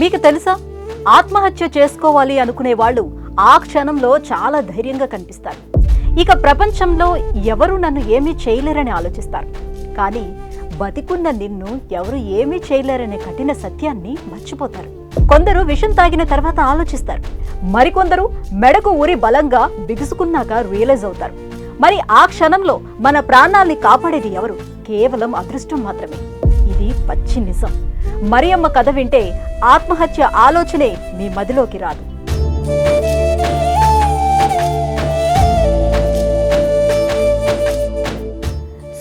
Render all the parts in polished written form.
మీకు తెలుసా, ఆత్మహత్య చేసుకోవాలి అనుకునే వాళ్ళు ఆ క్షణంలో చాలా ధైర్యంగా కనిపిస్తారు. ఇక ప్రపంచంలో ఎవరు నన్ను ఏమీ చేయలేరని ఆలోచిస్తారు. కానీ బతికున్న నిన్ను ఎవరు ఏమీ చేయలేరనే కఠిన సత్యాన్ని మర్చిపోతారు. కొందరు విషం తాగిన తర్వాత ఆలోచిస్తారు, మరికొందరు మెడకు ఊరి బలంగా బిగుసుకున్నాక రియలైజ్ అవుతారు. మరి ఆ క్షణంలో మన ప్రాణాల్ని కాపాడేది ఎవరు? కేవలం అదృష్టం మాత్రమే. ఇది పచ్చి నిజం. మరియమ్మ కథ వింటే ఆత్మహత్య ఆలోచనే మీ మదిలోకి రాదు.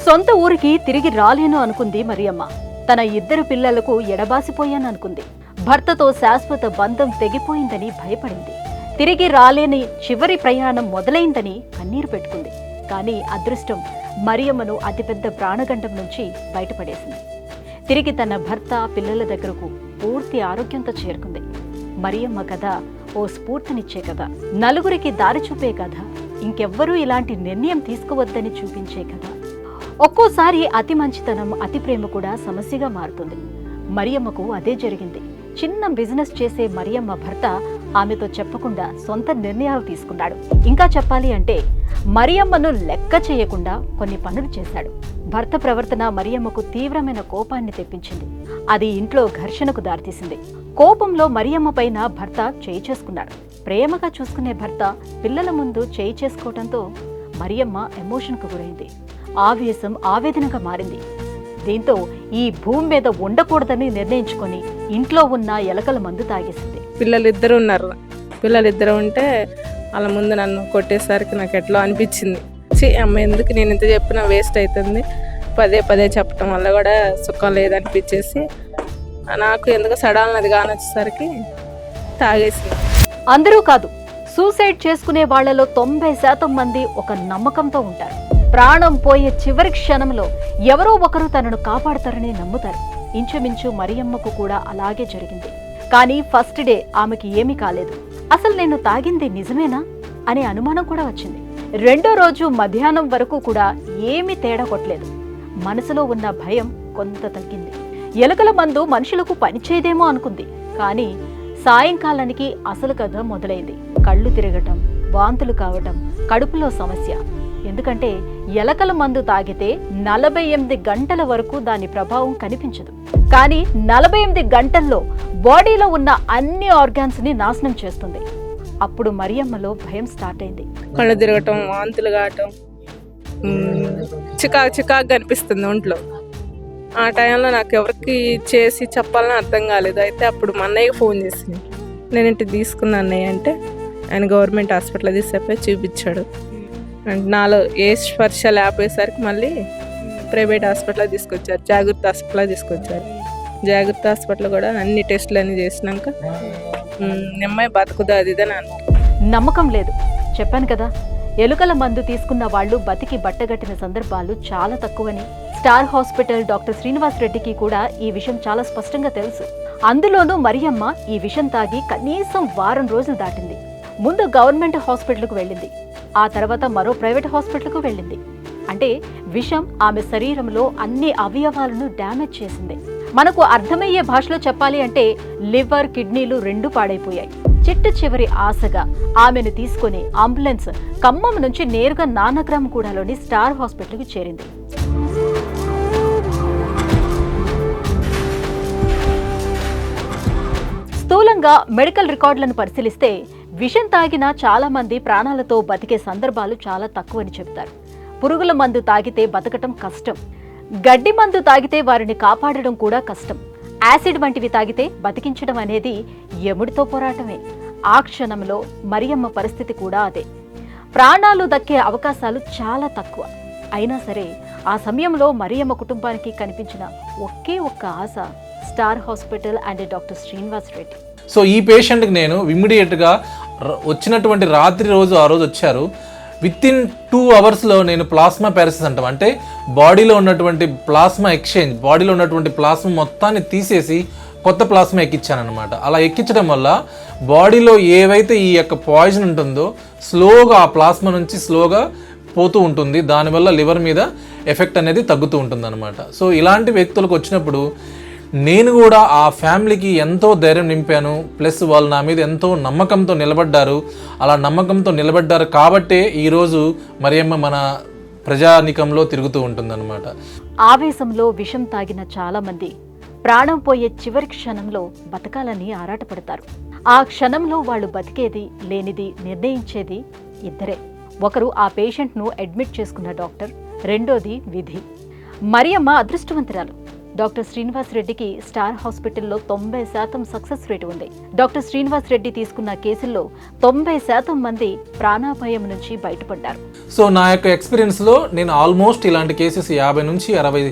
సొంత ఊరికి తిరిగి రాలేను అనుకుంది మరియమ్మ. తన 2 పిల్లలకు ఎడబాసిపోయాననుకుంది. భర్తతో శాశ్వత బంధం తెగిపోయిందని భయపడింది. తిరిగి రాలేని చివరి ప్రయాణం మొదలైందని కన్నీరు పెట్టుకుంది. కానీ అదృష్టం మరియమ్మను అతిపెద్ద ప్రాణగండం నుంచి బయటపడేసింది. తిరిగి తన భర్త, పిల్లల దగ్గరకు పూర్తి ఆరోగ్యంతో చేరుకుంది. మరియమ్మ కథ ఓ స్ఫూర్తినిచ్చే కథ, నలుగురికి దారి చూపే కథ, ఇంకెవ్వరూ ఇలాంటి నిర్ణయం తీసుకోవద్దని చూపించే కథ. ఒక్కోసారి అతి మంచితనం, అతి ప్రేమ కూడా సమస్యగా మారుతుంది. మరియమ్మకు అదే జరిగింది. చిన్న బిజినెస్ చేసే మరియమ్మ భర్త ఆమెతో చెప్పకుండా సొంత నిర్ణయాలు తీసుకున్నాడు. ఇంకా చెప్పాలి అంటే మరియమ్మను లెక్క చేయకుండా కొన్ని పనులు చేశాడు. భర్త ప్రవర్తన మరియమ్మకు తీవ్రమైన కోపాన్ని తెప్పించింది. అది ఇంట్లో ఘర్షణకు దారితీసింది. కోపంలో మరియమ్మ పైన భర్త చేయి చేసుకున్నాడు. ప్రేమగా చూసుకునే భర్త పిల్లల ముందు చేయి చేసుకోవడంతో మరియమ్మ ఎమోషన్కు గురైంది. ఆవేశం ఆవేదనగా మారింది. దీంతో ఈ భూమి మీద ఉండకూడదని నిర్ణయించుకొని ఇంట్లో ఉన్న ఎలకల మందు తాగేసింది. పిల్లలిద్దరు ఉన్నారు. పిల్లలిద్దరు ఉంటే వాళ్ళ ముందు నన్ను కొట్టేసరికి నాకు ఎట్లా అనిపించింది. అమ్మ ఎందుకు నేను ఇంత చెప్పినా వేస్ట్ అవుతుంది, పదే చెప్పడం వల్ల కూడా సుఖం లేదనిపించేసి నాకు ఎందుకు సడాలన్నది కానొచ్చేసరికి తాగేసింది. అందరూ కాదు, సూసైడ్ చేసుకునే వాళ్లలో 90% మంది ఒక నమ్మకంతో ఉంటారు. ప్రాణం పోయే చివరి క్షణంలో ఎవరో ఒకరు తనను కాపాడతారని నమ్ముతారు. ఇంచుమించు మరియమ్మకు కూడా అలాగే జరిగింది. కానీ ఫస్ట్ డే ఆమెకి ఏమీ కాలేదు. అసలు నేను తాగింది నిజమేనా అనే అనుమానం కూడా వచ్చింది. రెండో రోజు మధ్యాహ్నం వరకు కూడా ఏమీ తేడా కొట్టలేదు. మనసులో ఉన్న భయం కొంత తగ్గింది. ఎలుకల మందు మనుషులకు పనిచేయదేమో అనుకుంది. కానీ సాయంకాలానికి అసలు కథ మొదలైంది. కళ్ళు తిరగటం, వాంతులు కావటం, కడుపులో సమస్య. ఎందుకంటే ఎలకల మందు తాగితే 48 గంటల వరకు దాని ప్రభావం కనిపించదు. కానీ 48 గంటల్లో బాడీలో ఉన్న అన్ని ఆర్గాన్స్ ని నాశనం చేస్తుంది. అప్పుడు మరియమ్మలో భయం స్టార్ట్ అయింది. కళ్ళు తిరగటం, వాంతులు కావటం, చికాకు కనిపిస్తుంది ఒంట్లో. ఆ టైంలో నాకు ఎవరికి చేసి చెప్పాలని అర్థం కాలేదు. అయితే అప్పుడు మా అన్నయ్యకి ఫోన్ చేసింది. నేను ఇంటికి తీసుకున్న అన్నయ్య అంటే ఆయన గవర్నమెంట్ హాస్పిటల్ తీసుకుపోయి చూపించాడు. నాలో ఏ స్పర్శ లేకపోయేసరికి మళ్ళీ ప్రైవేట్ హాస్పిటల్ తీసుకొచ్చారు, జాగృతి హాస్పిటల్ తీసుకొచ్చారు. జాగృతి హాస్పిటల్ కూడా అన్ని టెస్టులు అన్ని చేసినాక నిమ్మాయి బతుకుదా అది ఇదని అన్నారు. నమ్మకం లేదు. చెప్పాను కదా, ఎలుకల మందు తీసుకున్న వాళ్ళు బతికి బట్టగట్టిన సందర్భాలు చాలా తక్కువని. స్టార్ హాస్పిటల్ డాక్టర్ శ్రీనివాస్ రెడ్డికి కూడా ఈ విషయం చాలా స్పష్టంగా తెలుసు. అందులోనూ మరియమ్మ ఈ విషం తాగి కనీసం వారం రోజులు దాటింది. ముందు గవర్నమెంట్ హాస్పిటల్కు వెళ్ళింది. ఆ తర్వాత మరో ప్రైవేట్ హాస్పిటల్కు వెళ్ళింది. అంటే విషం ఆమె శరీరంలో అన్ని అవయవాలను డ్యామేజ్ చేసింది. మనకు అర్థమయ్యే భాషలో చెప్పాలి అంటే లివర్, కిడ్నీలు 2 పాడైపోయాయి. చివరి ఆశగా ఆమెను తీసుకుని అంబులెన్స్ ఖమ్మం నుంచి నేరుగా నానక్రామ్గూడలోని స్టార్ హాస్పిటల్కి చేరింది. స్థూలంగా మెడికల్ రికార్డులను పరిశీలిస్తే విషం తాగిన చాలా మంది ప్రాణాలతో బతికే సందర్భాలు చాలా తక్కువని చెబుతారు. పురుగుల మందు తాగితే బతకటం కష్టం. గడ్డి మందు తాగితే వారిని కాపాడడం కూడా కష్టం. యాసిడ్ వంటివి తాగితే బతికించడం అనేది యముడితో పోరాటమే. ఆ క్షణంలో మరియమ్మ పరిస్థితి కూడా అదే. ప్రాణాలు దక్కే అవకాశాలు చాలా తక్కువ. అయినా సరే ఆ సమయంలో మరియమ్మ కుటుంబానికి కనిపించిన ఒకే ఒక్క ఆశ star hospital and doctor Srinivas Reddy. So ఈ పేషెంట్కి నేను ఇమ్మీడియట్గా వచ్చినటువంటి రాత్రి రోజు ఆ రోజు వచ్చారు. వితిన్ 2 అవర్స్లో నేను ప్లాస్మా ప్యారసిస్ అంటాం, అంటే బాడీలో ఉన్నటువంటి ప్లాస్మా ఎక్స్చేంజ్, బాడీలో ఉన్నటువంటి ప్లాస్మా మొత్తాన్ని తీసేసి కొత్త ప్లాస్మా ఎక్కించానమాట. అలా ఎక్కించడం వల్ల బాడీలో ఏవైతే ఈ యొక్క పాయిజన్ ఉంటుందో స్లోగా ఆ ప్లాస్మా నుంచి స్లోగా పోతూ ఉంటుంది. దానివల్ల లివర్ మీద ఎఫెక్ట్ అనేది తగ్గుతూ ఉంటుంది అనమాట. సో ఇలాంటి వ్యక్తులకు వచ్చినప్పుడు నేను కూడా ఆ ఫ్యామిలీకి ఎంతో ధైర్యం నింపాను. ప్లస్ వాళ్ళు నా మీద ఎంతో నమ్మకంతో నిలబడ్డారు. అలా నమ్మకంతో నిలబడ్డారు కాబట్టే ఈరోజు మరియమ్మ మన ప్రజానికంలో తిరుగుతూ ఉంటుందన్నమాట. ఆవేశంలో విషం తాగిన చాలా మంది ప్రాణం పోయే చివరి క్షణంలో బతకాలని ఆరాటపడతారు. ఆ క్షణంలో వాళ్ళు బతికేది లేనిది నిర్ణయించేది ఇద్దరే. ఒకరు ఆ పేషెంట్ను అడ్మిట్ చేసుకున్న డాక్టర్, రెండోది విధి. మరియమ్మ అదృష్టవంతురాలు. డాక్టర్ శ్రీనివాస్ రెడ్డికి స్టార్ హాస్పిటల్లో 90% సక్సెస్ రేటు ఉంది. డాక్టర్ శ్రీనివాస్ రెడ్డి తీసుకున్న కేసుల్లో 90% మంది ప్రాణాపాయం నుంచి బయటపడ్డారు. సో నా యొక్క ఎక్స్పీరియన్స్లో నేను ఆల్మోస్ట్ ఇలాంటి కేసెస్ 50 నుంచి 60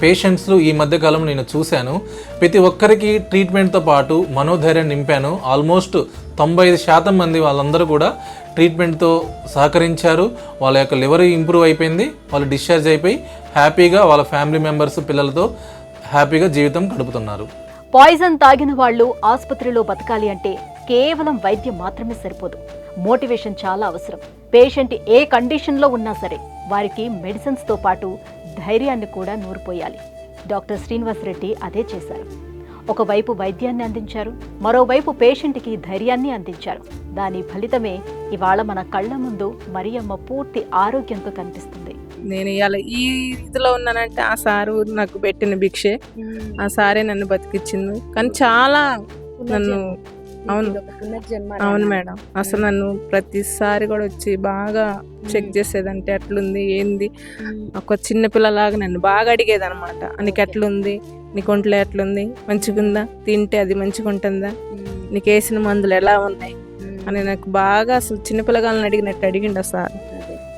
పేషెంట్స్లు ఈ మధ్యకాలంలో నేను చూశాను. ప్రతి ఒక్కరికి ట్రీట్మెంట్తో పాటు మనోధైర్యం నింపాను. ఆల్మోస్ట్ 95% మంది వాళ్ళందరూ కూడా ట్రీట్మెంట్తో సహకరించారు. వాళ్ళ యొక్క లివర్ ఇంప్రూవ్ అయిపోయింది. వాళ్ళు డిశ్చార్జ్ అయిపోయి హ్యాపీగా వాళ్ళ ఫ్యామిలీ మెంబర్స్ పిల్లలతో హ్యాపీగా జీవితం గడుపుతున్నారు. పాయిజన్ తాగిన వాళ్ళు ఆసుపత్రిలో బతకాలి అంటే కేవలం వైద్యం మాత్రమే సరిపోదు. మోటివేషన్ చాలా అవసరం. పేషెంట్ ఏ కండిషన్లో ఉన్నా సరే వారికి మెడిసిన్స్తో పాటు ధైర్యాన్ని కూడా నూరిపోయాలి. డాక్టర్ శ్రీనివాస్ రెడ్డి అదే చేశారు. ఒకవైపు వైద్యాన్ని అందించారు, మరోవైపు పేషెంట్కి ధైర్యాన్ని అందించారు. దాని ఫలితమే ఇవాళ మన కళ్ళ ముందు మరియమ్మ పూర్తి ఆరోగ్యంతో కనిపిస్తుంది. నేను ఇవాళ ఈ ఇదిలో ఉన్నానంటే ఆ సారు నాకు పెట్టిన భిక్షే. ఆ సారే నన్ను బతికిచ్చింది. కానీ చాలా నన్ను అవును మేడం, అసలు నన్ను ప్రతిసారి కూడా వచ్చి బాగా చెక్ చేసేదంటే ఎట్లుంది ఏంది, ఒక చిన్న పిల్లలాగా నన్ను బాగా అడిగేది అనమాట. నీకు ఎట్లుంది, నీకు ఒంట్లో ఎట్లుంది, మంచిగుందా, తింటే అది మంచిగా ఉంటుందా, నీకు వేసిన మందులు ఎలా ఉన్నాయి అని నాకు బాగా అసలు చిన్నపిల్లగాలను అడిగినట్టు అడిగిండు సార్.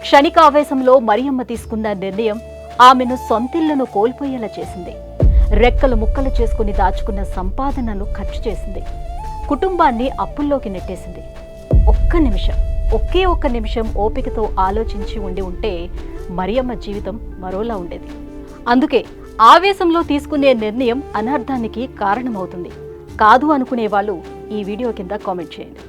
క్షణికావేశంలో మరియమ్మ తీసుకున్న నిర్ణయం ఆమెను సొంతిళ్లను కోల్పోయేలా చేసింది. రెక్కలు ముక్కలు చేసుకుని దాచుకున్న సంపాదనను ఖర్చు చేసింది. కుటుంబాన్ని అప్పుల్లోకి నెట్టేసింది. ఒకే ఒక్క నిమిషం ఓపికతో ఆలోచించి ఉంటే మరియమ్మ జీవితం మరోలా ఉండేది. అందుకే ఆవేశంలో తీసుకునే నిర్ణయం అనర్థానికి కారణమవుతుంది. కాదు అనుకునే వాళ్ళు ఈ వీడియో కింద కామెంట్ చేయండి.